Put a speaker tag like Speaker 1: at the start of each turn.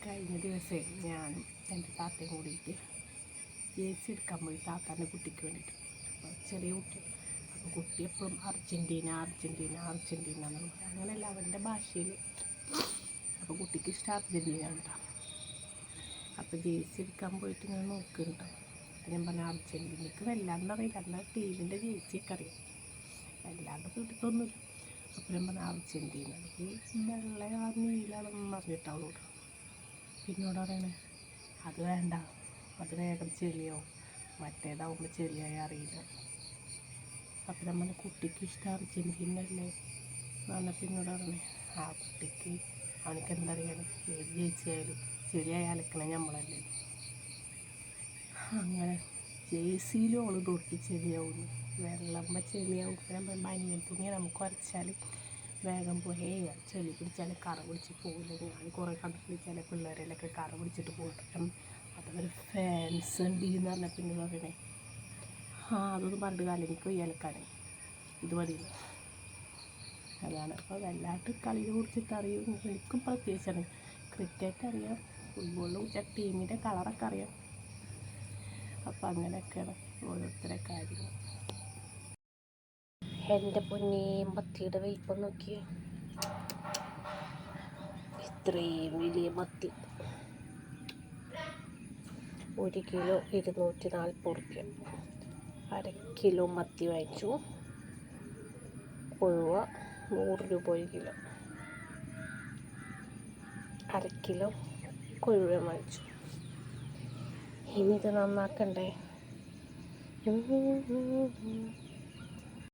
Speaker 1: കഴിഞ്ഞ ദിവസം ഞാനും എൻ്റെ താത്തയും കൂടിയിട്ട് ജേഴ്സി എടുക്കാൻ പോയി താത്താൻ്റെ കുട്ടിക്ക് വേണ്ടിയിട്ട്. അപ്പോൾ ചെറിയ കുട്ടി, അപ്പോൾ കുട്ടി എപ്പോഴും അർജൻറ്റീന അർജൻറ്റീന അർജൻറ്റീന എന്ന് പറയും. അങ്ങനെയല്ല അവൻ്റെ ഭാഷയിൽ. അപ്പോൾ കുട്ടിക്ക് ഇഷ്ടം അർജൻറ്റീന കേട്ടോ. അപ്പോൾ ജേഴ്സി എടുക്കാൻ പോയിട്ട് ഇങ്ങനെ നോക്കുന്നുണ്ടോ. അപ്പോൾ ഞാൻ പറഞ്ഞ അർജൻറ്റീനക്ക് വല്ലാണ്ട് അറിയില്ല, എന്നാൽ ടീമിൻ്റെ ജേഴ്സിയൊക്കെ അറിയാം, വല്ലാണ്ട് കിട്ടത്തൊന്നുമില്ല. അപ്പോൾ ഞാൻ പറഞ്ഞ അർജൻറ്റീന വെള്ള നീലാണെന്ന് പറഞ്ഞിട്ട് അവളോട്. പിന്നോട് പറയണേ അത് വേണ്ട, അത് വേഗം ചെളിയാവും, മറ്റേതാവുമ്പോൾ ചെളിയായി അറിയില്ല. അപ്പം നമ്മൾ കുട്ടിക്ക് ഇഷ്ടം അർജൻറ്റീന അല്ലേ എന്ന് പറഞ്ഞപ്പോൾ പിന്നോട് പറയണേ ആ കുട്ടിക്ക് അവനക്ക് എന്തറിയാലും ഏത് ജയിച്ചായാലും ചെളിയായി അലക്കണേ നമ്മളല്ലേ. അങ്ങനെ ജേഴ്സിയിലും അവൾ തൊട്ടി ചെളിയാവുന്നു, വെള്ളുമ്പോൾ ചെളിയാവും. ഞാൻ ബനിയൻ തുണിയെ നമുക്ക് വരച്ചാൽ വേഗം പോയി ചെളി പിടിച്ചാൽ കറ പിടിച്ച് പോകില്ല. ഞാൻ കുറേ കണ്ടിട്ട് ചില പിള്ളേരെല്ലൊക്കെ കറ പിടിച്ചിട്ട് പോയിട്ടും അതൊരു ഫാൻസ് ഉണ്ട് എന്ന് പറഞ്ഞാൽ പിന്നെ പറയണേ അതൊന്നും പറഞ്ഞിട്ട് കാലം എനിക്ക് പോയി അലക്കാനേ ഇത് മതിയില്ല. അതാണ്. അപ്പോൾ വല്ലാണ്ട് കളിയെ കുറിച്ചിട്ട് അറിയും. എനിക്കും പ്രത്യേകിച്ചാണ് ക്രിക്കറ്റ് അറിയാം, ഫുട്ബോളിനെ കുറിച്ച് ടീമിൻ്റെ കളറൊക്കെ അറിയാം. അപ്പം അങ്ങനെയൊക്കെയാണ് ഓരോരുത്തരെ കാര്യങ്ങൾ. എൻ്റെ പൊന്നേ മത്തിയുടെ വലിപ്പം നോക്കിയ ഇത്രയും വലിയ മത്തി 1 കിലോ 240 റുപ്യ. 1/2 കിലോ മത്തി വാങ്ങിച്ചു. കൊഴുവ 100 രൂപ 1 കിലോ. 1/2 കിലോ കൊഴുവ വാങ്ങിച്ചു. ഇനി ഇത് നന്നാക്കണ്ടേ.